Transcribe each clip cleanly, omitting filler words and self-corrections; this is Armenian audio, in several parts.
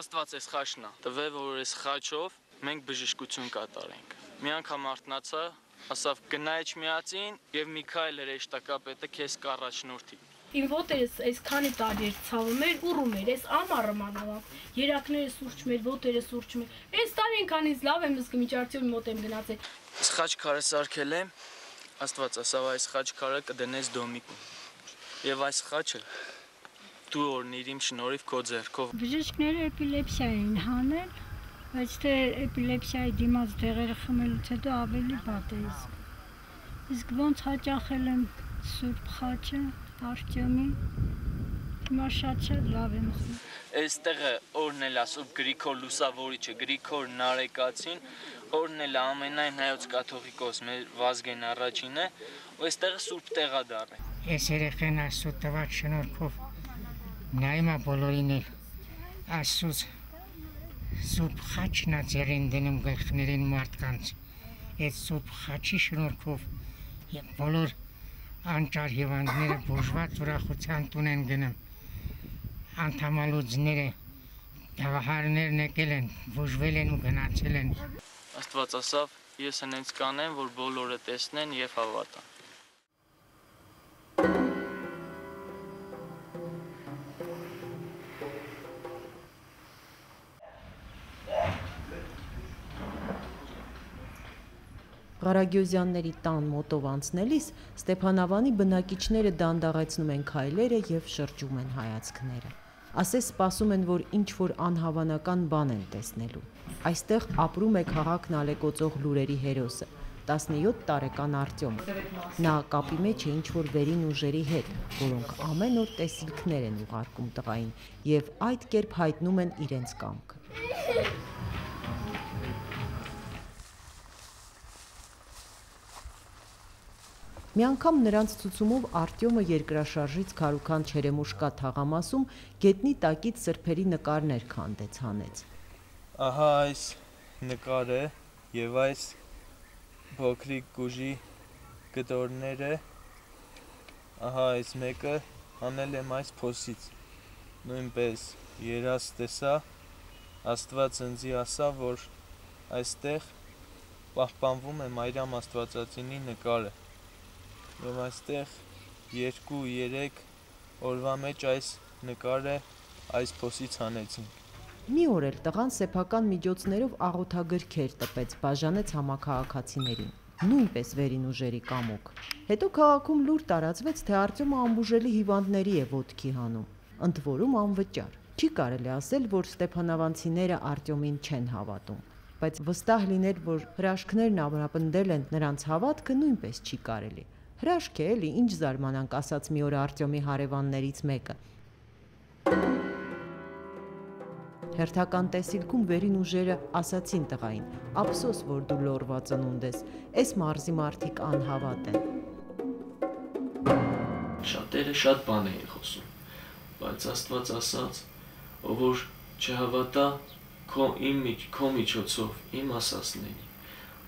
Աստված էս խաչն է, տվե որ էս խաչով մենք բժշկություն կատարենք։ Մի անգամ արթնացա, ասավ գնայ միածին եւ Միքայել հրեշտակապետը քեզ կառաջնորդի։ Իմ ոտերս այսքանի տարի էր ցավում էր, ուռում էր, այս ամառը մանավանդ, երակները սուրճում էր, ոտերը սուրճում էր։ Այս տարի այնքանից լավ եմ զգում, ինչ արդյոք մոտ եմ գնացել։ Այս խաչքարը սարքել եմ, Աստված ասավ այս խաչքարը կդնես դոմիկում։ Եվ այս խաչը դու օրնիր իմ շնորհիվ քո ձեռքով։ Բժիշկները էպիլեպսիա էին հանել, բայց թե էպիլեպսիայի դիմաց դեղերը խմելուց հետո ավելի վատ է զգում։ Իսկ ոնց հաճախել եմ Սուրբ խաչը Արտյոմի, հիմա շատ լավ եմ զգում։ Այստեղը օրհնել է Սուրբ Գրիգոր Լուսավորիչը, Գրիգոր Նարեկացին, օրհնել է ամենայն հայոց կաթողիկոս մեր Վազգեն առաջինը, ու այստեղը Սուրբ տեղադառ է։ Ես երեխեն Աստծո տված շնորհքով նայում եմ բոլորին էլ Աստծուց Սուրբ խաչն է ձեռին դնում գլխներին մարդկանց։ Այդ Սուրբ խաչի շնորհքով եւ բոլոր անճար հիվանդները բուժված ուրախության տուն են գնում։ Անդամալուծները, դավահարներն եկել են, բուժվել են ու գնացել են։ Աստված ասավ, ես հենց կանեմ, որ բոլորը տեսնեն եւ հավատան։ Ղարագյոզյանների տան մոտով անցնելիս Ստեփանավանի բնակիչները դանդաղեցնում են քայլերը եւ շրջում են հայացքները։ Ասես սպասում են, որ ինչ-որ անհավանական բան են տեսնելու։ Այստեղ ապրում է քաղաքն ալեկոծող լուրերի հերոսը, 17 տարեկան Արտյոմը։ Նա կապի մեջ է ինչ-որ վերին ուժերի հետ, որոնք ամեն օր տեսիլքներ են ուղարկում տղային եւ այդ կերպ հայտնում են իրենց կամքը։ Մի անգամ նրանց ցուցումով Արտյոմը երկրաշարժից քարուքան Չերեմուշկա թաղամասում գետնի տակից սրբերի նկարներ քանդեց հանեց։ Ահա այս նկարը եւ այս փոքրիկ գուժի կտորները, ահա այս մեկը անել եմ այս փոսից։ Նույնպես երաս տեսա, Աստված ինձ ասա, որ այստեղ պահպանվում է Մարիամ Աստվածածինի նկարը։ Եվ այստեղ 2-3 օրվա մեջ այս նկարը այս փոսից հանեցինք։ Մի օր էլ տղան սեփական միջոցներով աղոթագրքեր տպեց, բաժանեց համաքաղաքացիներին, նույնպես վերին ուժերի կամոք։ Հետո քաղաքում լուր տարածվեց, թե Արտյոմը անբուժելի հիվանդների է ոտքի հանում, ընդ որում անվճար։ Չի կարելի ասել, որ ստեփանավանցիները Արտյոմին չեն հավատում, բայց վստահ լինել, որ հրաշքներն ամրապնդել են նրանց հավատքը, նույնպես չի կարելի։ Հրաշք է էլի, ինչ զարմանանք, ասաց մի օր Արտյոմի հարևաններից մեկը։ Հերթական տեսիլքում վերին ուժերը ասացին տղային. «Ափսոս, որ դու լորվա ծնունդ ես, այս մարզի մարդիկ անհավատ են»։ Շատերը շատ բան էին խոսում, բայց Աստված ասաց, ով որ չհավատա քո միջոցով, իմ ասածներին,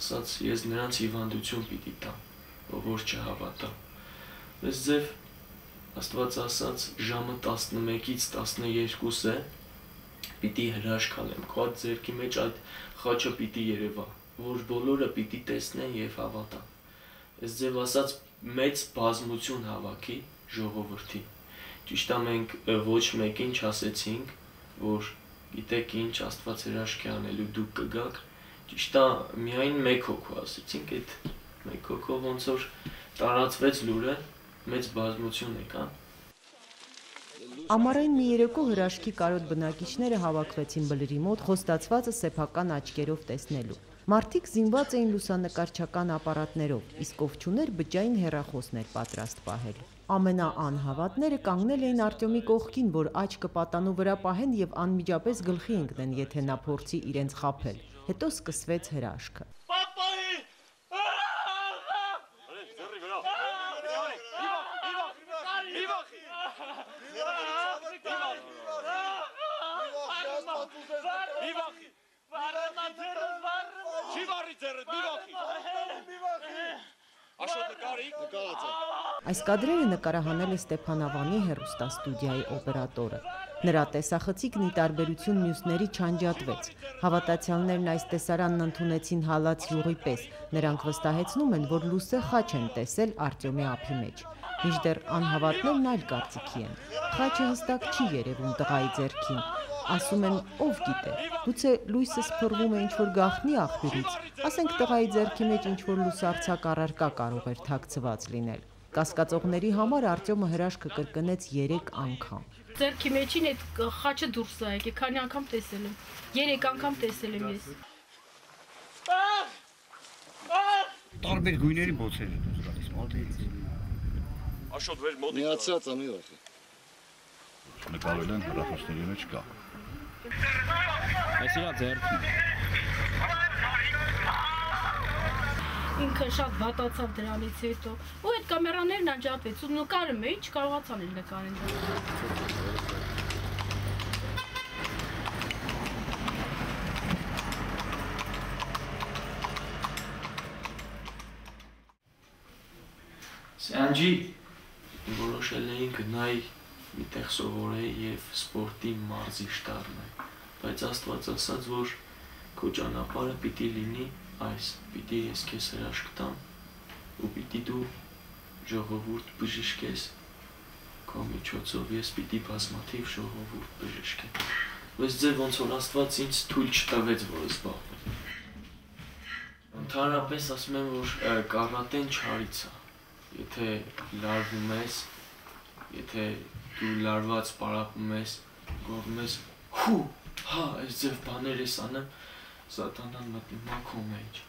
ասաց ես նրանց հիվանդություն պիտի տամ, ով որ չհավատա։ Այս ձև Աստված ասաց ժամը 11-ից 12-ը պիտի հրաշք անեմ, քո ձեռքի մեջ այդ խաչը պիտի երևա, որ բոլորը պիտի տեսնեն եւ հավատան։ Այս ձև ասաց մեծ բազմություն հավաքի ժողովրդի։ Ճիշտ է, մենք ոչ մեկին չասեցինք, որ գիտեք ինչ, Աստված հրաշք է անելու, դուք կգաք։ Ճիշտ է, միայն մեկ հոգու ասեցինք, այդ մեկ հոգով ոնց որ տարածվեց լուրը, մեծ բազմություն եկան։ Ամառային մի երեկո հրաշքի կարոտ բնակիչները հավաքվեցին բլրի մոտ խոստացվածը սեփական աչքերով տեսնելու։ Մարդիկ զինված էին լուսանկարչական ապարատներով, իսկ ով չուներ բջջային հեռախոսներ պատրաստ պահել։ Ամենաանհավատները կանգնել էին Արտյոմի կողքին, որ աչքը պատանու վրա պահեն եւ անմիջապես գլխի ընկնեն, եթե նա փորձի իրենց խաբել։ Հետո սկսվեց հրաշքը։ Այս կադրերը նկարահանել է Ստեփանավանի հեռուստաստուդիայի օպերատորը։ Նրա տեսախցիկն ի տարբերություն մյուսների չանջատվեց։ Հավատացյալներն այս տեսարանն ընդունեցին հալած յուղի պես։ Նրանք վստահեցնում են, որ լուսե խաչ են տեսել Արտյոմի ափի մեջ։ Մինչդեռ անհավատներն այլ կարծիքի են։ Խաչը հստակ չի երևում տղայի ձեռքին։ Ասում են, ով գիտե, գուցե լույսը սփռվում է ինչ-որ գաղտնի աղբյուրից, ասենք տղայի ձեռքի մեջ ինչ-որ լուսարձակ առարկա կարող էր թաքցված լինել։ Կասկածողների համար Արտյոմը հրաշքը կրկնեց 3 անգամ։ Ձեռքի մեջին այդ խաչը դուրս է եկել, քանի անգամ տեսել եմ։ 3 անգամ տեսել եմ ես։ Տարբեր գույների բոցեր են դուրս գալիս, մոտերից։ Աշոտ վեր մոտիկ։ Միացած ամի վախի։ Նկարել են հրախոսների մեջ կա։ Այս իրա ձեռքն է։ Ինքը շատ վատացավ դրանից հետո։ Ու այդ կամերաներն անջատվեց, ու նկարում էի, չկարողացան էլ նկարել դա։ Սյանջի որոշել էին գնայի մի տեղ սովորեի և սպորտի մարզիչ դառնայի, բայց Աստված ասաց, որ քո ճանապարհը պիտի լինի այս, պիտի ես քեզ հրաշք տամ ու պիտի դու ժողովուրդ բժշկես, քո միջոցով ես պիտի բազմաթիվ ժողովուրդ բժշկեմ։ Բայց ձեր ոնց որ Աստված ինձ թույլ չտվեց, որ զբաղվեմ։ Ընդհանրապես ասում եմ, որ կարատեն չարից է։ Եթե լարվում ես, եթե դու լարված պարապում ես, գոռում ես, հու, հա, այս ձև բաներ ես անեմ, սատանան մտնի մաքո մեջ։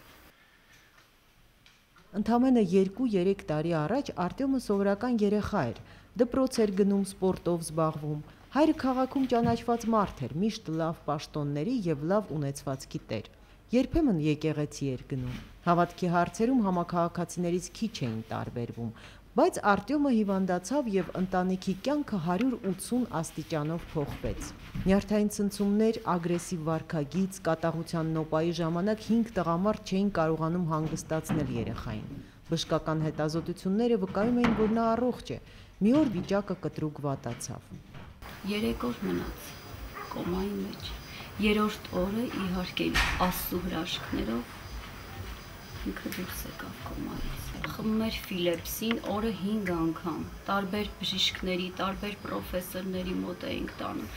Ընդամենը 2-3 տարի առաջ Արտյոմը սովորական երեխա էր, դպրոց էր գնում, սպորտով զբաղվում։ Հայրը քաղաքում ճանաչված մարդ էր, միշտ լավ պաշտոնների և լավ ունեցվածքի տեր։ Երբեմն եկեղեցի էր գնում։ Հավատքի հարցերում համաքաղաքացիներից քիչ էին տարբերվում, բայց Արտյոմը հիվանդացավ և ընտանիքի կյանքը 180 աստիճանով փոխվեց։ Նյարդային ցնցումներ, ագրեսիվ վարքագիծ, կատաղության նոպայի ժամանակ 5 տղամարդ չէին կարողանում հանգստացնել երեխային։ Բժշկական հետազոտությունները վկայում էին, որ նա առողջ է։ Մի օր վիճակը կտրուկ վատացավ։ 3 օր մնաց կոմայի մեջ։ 3-րդ օրը իհարկե Աստծո հրաշքներով ինքը դուրս եկավ կոմայից։ Խմում էր Ֆիլեպսին օրը 5 անգամ, տարբեր բժիշկների, տարբեր պրոֆեսորների մոտ էինք տանում։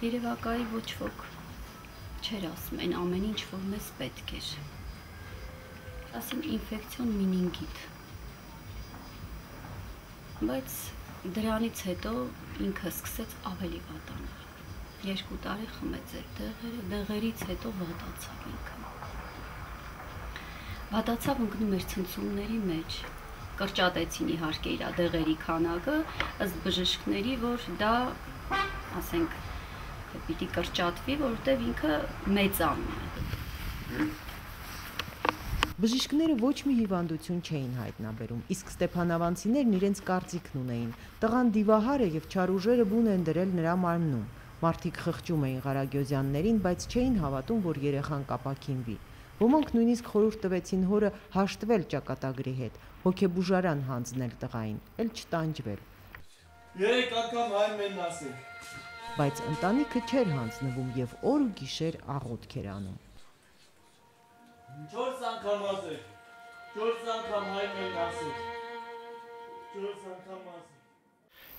Երևակայի ոչ ոք չէր ասում այն ամեն ինչ, որ մեզ պետք էր։ Ասում ինֆեկցիոն մենինգիտ։ Բայց դրանից հետո ինքը սկսեց ավելի վատանալ։ 2 տարի խմեց այդ դեղերը, դեղերից հետո վատացավ ինքը։ Վատացավ ընկնում էր ցնցումների մեջ, կրճատեցին իհարկե իր դեղերի քանակը, ըստ բժիշկների, որ դա, ասենք, պիտի կրճատվի, որովհետև ինքը մեծանում է։ Բժիշկները ոչ մի հիվանդություն չէին հայտնաբերում, իսկ ստեփանավանցիներն իրենց կարծիքն ունեին։ Տղան դիվահար է և չար ուժերը բուն են դրել նրա մարմնում։ Մարդիկ խղճում էին Ղարագյոզյաններին, բայց չէին հավատում, որ երեխան կապաքինվի։ Ոմանք նույնիսկ խորհուրդ տվեցին հորը հաշտվել ճակատագրի հետ, հոգեբուժարան հանձնել տղային, էլ չտանջվել։ 3 անգամ հայրն են ասել։ Բայց ընտանիքը չէր հանձնվում և օր ու գիշեր աղոթք էր անում։ 4 անգամ ասել, 4 անգամ հայրն են ասել, 4 անգամ ասել։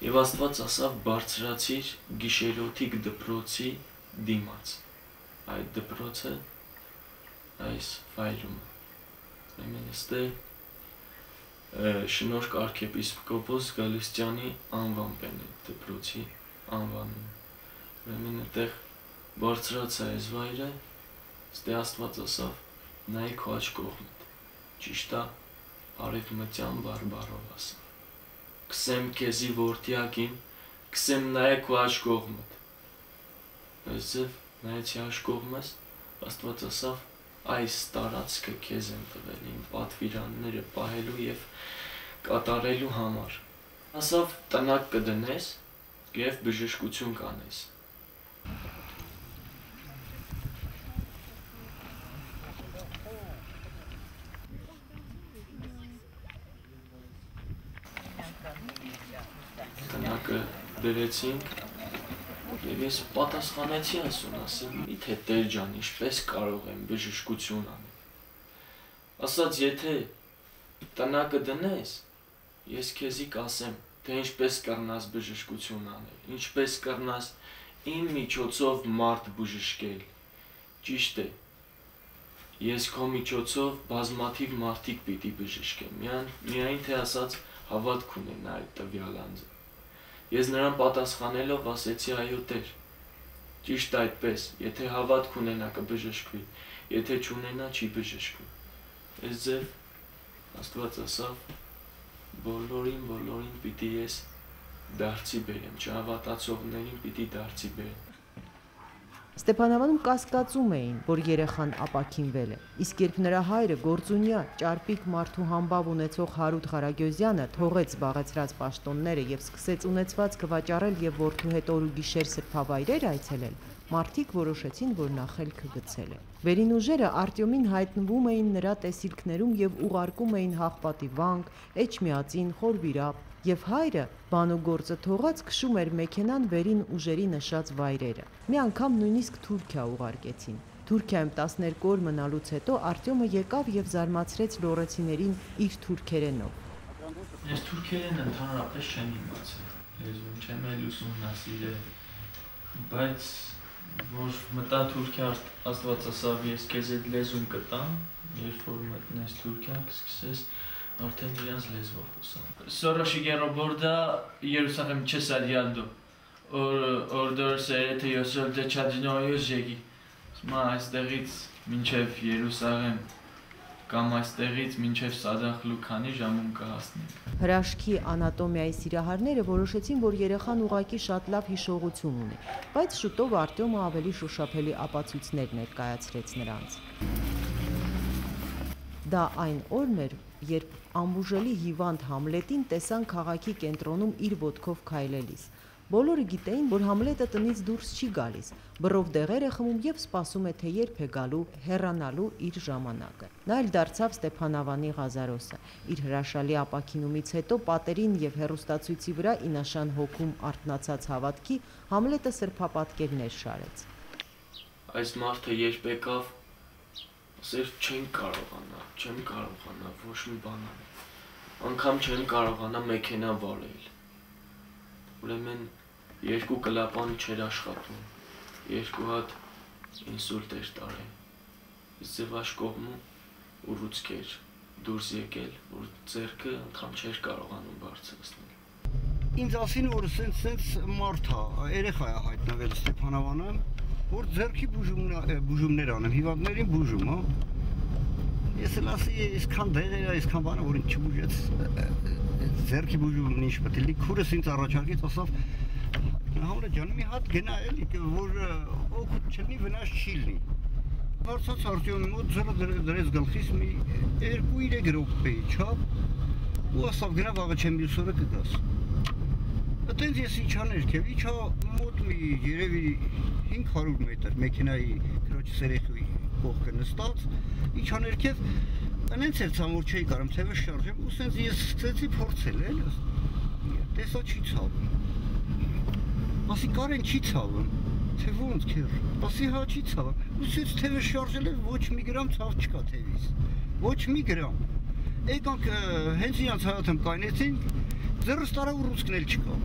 Եվ Աստված ասավ բարձրացիր գիշերօթիկ դպրոցի դիմաց, այդ դպրոցը այս վայրումը, ուրեմն այստեղ շնորհք arczepiskopos Գալստյանի անվամբ են այդ դպրոցի անվանում, ուրեմն այդտեղ բարձրացա այս վայրը, այստեղ Աստված ասավ նայ քո աջ կողմդ, ճիշտ է արևմտյան բարբառով ասա, կսեմ քեզի որդյակին, կսեմ նայ քո աջ կողմդ, այս ձև նայեցի աջ կողմս, Աստված ասավ այս տարածքը քեզ եմ տվել իմ պատվիրանները պահելու և կատարելու համար, ասավ տնակ կդնես և բժշկություն կանես։ Տնակը դրեցինք, Եվ ես պատասխանեցի ասում, ասի, իթե Տեր ջան, ինչպես կարող եմ բժշկություն անել։ Ասաց, եթե տնակը դնես, ես քեզի կասեմ, թե ինչպես կրնաս բժշկություն անել, ինչպես կրնաս իմ միջոցով մարդ բժշկել։ Ճիշտ է, ես քո միջոցով բազմաթիվ մարդիկ պիտի բժշկեմ, միայն թե ասաց հավատք ունենա այդ տվյալ անձը։ Ես նրան պատասխանելով ասեցի այո Տեր, ճիշտ այդպես, եթե հավատք ունենա կբժշկվի, եթե չունենա չի բժշկվի։ Այս ձև Աստված ասավ, բոլորին պիտի ես դարձի բերեմ, չհավատացողներին պիտի դարձի բերեմ։ Ստեփանավանում կասկածում էին, որ երեխան ապաքինվել է, իսկ երբ նրա հայրը գործունյա ճարպիկ մարդու համբավ ունեցող Հարութ Ղարագյոզյանը թողեց զբաղեցրած պաշտոնները եւ սկսեց ունեցվածքը վաճառել եւ որդու հետ օր ու գիշեր սրբավայրեր այցելել, մարդիկ որոշեցին, որ նա խելքը գցել է։ Վերին ուժերը Արտյոմին հայտնվում էին նրա տեսիլքներում եւ ուղարկում էին Հաղպատի վանք, Էջմիածին, Խորվիրապ, եւ հայրը բանուգործը թողած քշում էր մեքենան վերին ուժերի նշած վայրերը։ Մի անգամ նույնիսկ Թուրքիա ուղարկեցին։ Թուրքիայում 12 օր մնալուց հետո Արտյոմը եկավ եւ զարմացրեց լոռեցիներին իր թուրքերենով։ Ես թուրքերեն ընդհանրապես չեմ իմացել, լեզուն չեմ էլ ուսումնասիրել, բայց որ մտա Թուրքիա, Աստված ասավ, ես քեզ այդ լեզուն կտամ, երբ որ մտնես Թուրքիա, կսկսես արդեն իրանց լեզվով խոսալ։ Սորոշի ռոբորդա Երուսաղեմ չեսադյալդու, օրդոր սերեթե յոսել դե չադինոյոս ժեգի, սմա այստեղից մինչև Երուսաղեմ կամ այստեղից մինչև Սադախլու քանի ժամում կհասնենք։ Հրաշքի անատոմիայի սիրահարները որոշեցին, որ երեխան ուղակի շատ լավ հիշողություն ունի, բայց շուտով Արտյոմը ավելի շոշափելի ապացույցներ ներկայացրեց նրանց։ Դա այն օրն էր, երբ անբուժելի հիվանդ Համլետին տեսան քաղաքի կենտրոնում իր ոտքով քայլելիս։ Բոլորը գիտեին, որ Համլետը տնից դուրս չի գալիս, բռով դեղեր է խմում եւ սպասում է, թե երբ է գալու հեռանալու իր ժամանակը։ Նա էլ դարձավ Ստեփանավանի Ղազարոսը։ Իր հրաշալի ապաքինումից հետո պատերին եւ հերոստացույցի վրա ինաշան հոգում արթնացած հավատքի Համլետը սրբապատկերներ շարեց։ Այս մարդը երբ եկավ, ասեր չեմ կարողանա ոչ մի բան անել։ Անգամ չեմ կարողանա մեքենա վարել։ Ուրեմն երկու կլապան չէր աշխատում, երկու հատ ինսուլտ էր տարել, իսկ ձև աշ կողմում ուռուցք էր դուրս եկել, որ ձեռքը անգամ չէր կարողանում բարձրացնել։ Ինձ ասին, որ սենց մարդ է, երեխա է հայտնվել Ստեփանավանը, որ ձեռքի բուժումներ անեմ, հիվանդներին բուժում, հա։ Ես էլ ասի, այսքան դեղեր է, այսքան բանը, որ ինձ չբուժեց, ձեռքի բուժումն ինչ պետք է լի, քուրս ինձ առաջարկեց, ասավ, Համլետ ջան, մի հատ գնա էլի, որ օգուտ չլինի, վնաս չի լինի։ Հարցած Արտյոմի մոտ ձեռը դրեց գլխիս մի 2-3 րոպեի չափ, ու ասավ գնա վաղը չեմ մյուս օրը կգաս։ Այդտենց ես իջա ներքև, իջա մոտ մի երևի 500 մետր մեքենայի քրոջ սերեխի կողքը նստած, իջա ներքև, այնց էր ցամ որ չէի կարում թևը շարժեմ, ու սենց ես սկսեցի փորձել էլ, տեսա չի ցավում։ Ասի Կարեն չի ցավում, թե ոնց քեր։ Ասի հա չի ցավում։ Ու սենց թևը շարժել է ոչ մի գրամ ցավ չկա թևից։ Ոչ մի գրամ։ Եկանք հենց իրանց հայաթում կայնեցին, ձեռս տարա ուռուցքն էլ չկա։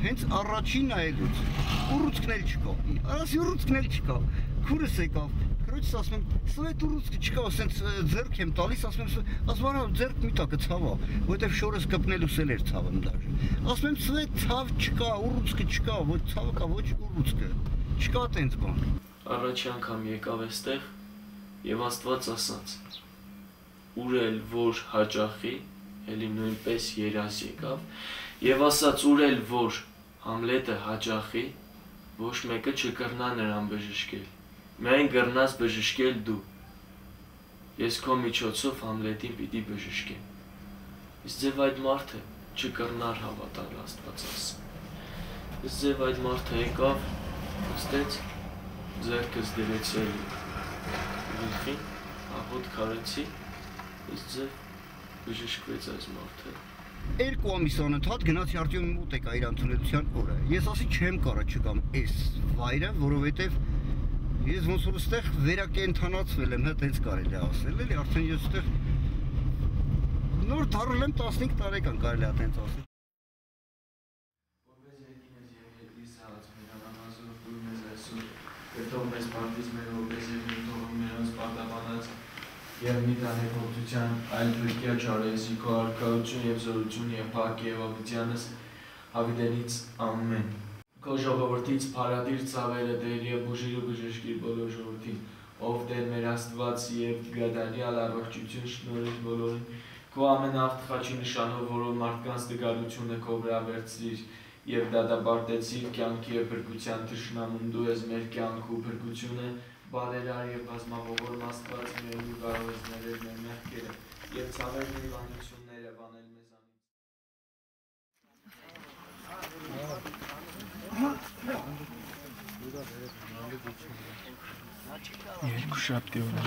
Հենց առաջին նայելուց ուռուցքն էլ չկա։ Ասի ուռուցքն էլ չկա։ Քուրս եկավ։ Քրոջս ասում եմ, սա այդ ուռուցքը չկա, ասենց ձեռք եմ տալիս, ասում եմ, ասում ձեռք մի տակը ցավա, որտեվ շորս կպնելուս էլ էր ցավում դաժե։ Ասում եմ, սա ցավ չկա, ուռուցքը չկա, ոչ ցավը կա, ոչ ուռուցքը։ Չկա տենց բան։ Առաջի անգամ եկավ այստեղ եւ Աստված ասաց. Ուրել որ հաճախի, էլի նույնպես երազ եկավ եւ ասաց ուրել որ Համլետը հաճախի, ոչ մեկը չկրնա նրան բժշկել։ Միայն կրնաս բժշկել դու։ Ես քո միջոցով Համլետին պիտի բժշկեմ։ Իսկ ձև այդ մարդը չկրնար հավատալ Աստված ասում։ Իսկ ձև այդ մարդը եկավ, նստեց, ձեռքս դրեցի գլխին, աղոտ քարեցի, իսկ ձև բժշկվեց այս մարդը։ 2 ամիս անընդհատ գնացի Արտյոմի մոտ եկա իր ընդունելության օրը։ Ես ասի չեմ կարա չգամ այս վայրը, որովհետև ես ոնց որ այստեղ վերակենդանացվել եմ, հա տենց կարելի է ասել, էլի արդեն ես այստեղ նոր դառել եմ 15 տարեկան կարելի է տենց ասել։ Որպես երկինես եւ երկրի սահած մերանամազով դուրս մեզ այսօր կրտող մեզ պարտիզմեր որպես երկրտող մերոնց պարտաբանած եւ մի տանեփոխության այլ բրկյա ճարեսի քո արքայություն եւ զորություն եւ փակ եւ ավիտյանս հավիտենից ամեն քո ժողովրդից փարադիր ցավերը դեր եւ բուժիր ու բժշկիր բոլոր ժողովրդին ով դեր մեր Աստված եւ գադանյալ առողջություն շնորհիր բոլորին քո ամենաաղթխաչի նշանով որով մարդկանց դգարությունը քո վրա վերցրիր եւ դատապարտեցիր կյանքի եւ փրկության թշնամուն դու ես մեր կյանքը ու փրկությունը բարերար եւ բազմավորում Աստված մեր ու կարող ես ներել մեր մեղքերը եւ ցավերն ու վանությունները վանել մեզանից Երկուշաբթի օրը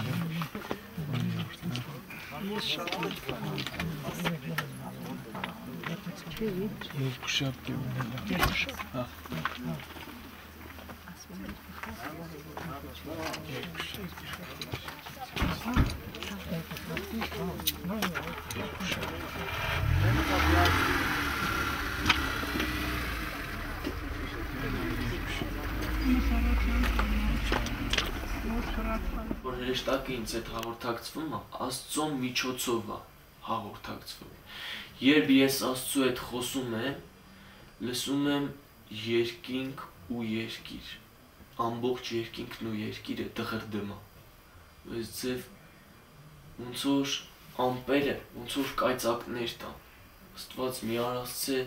որ հեշտակը ինձ հետ հաղորդակցվում է, Աստծո միջոցով է հաղորդակցվում։ Երբ ես Աստծո հետ խոսում եմ, լսում եմ երկինք ու երկիր։ Ամբողջ երկինքն ու երկիրը դղրդում է։ Այս ձև ոնց որ ամպերը, ոնց որ կայծակներ տան։ Աստված մի արածցե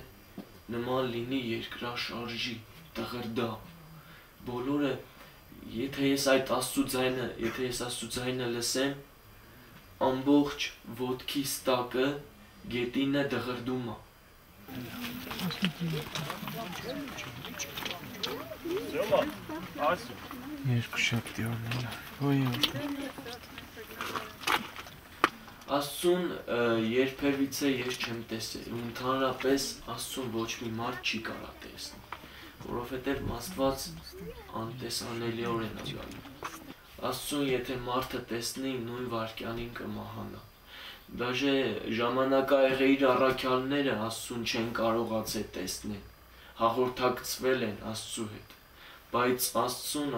նման լինի երկրաշարժի, դղրդա։ Բոլորը Եթե ես Աստծո ձայնը լսեմ, ամբողջ ոտքիս տակը գետինը դղրդում է։ Երկուշաբթի օրն Աստծուն երբևիցե ես չեմ տեսել, ու ընդհանրապես Աստծուն ոչ մի մարդ չի կարա տեսնել, որովհետև Աստված անտեսանելիորեն է գալու։ Աստծուն եթե մարդը տեսնի, նույն վայրկյանին կմահանա։ Դաժե ժամանակահեղեիր առաքյալները Աստծուն չեն կարողացել տեսնել, հաղորդակցվել են Աստծու հետ, բայց Աստծուն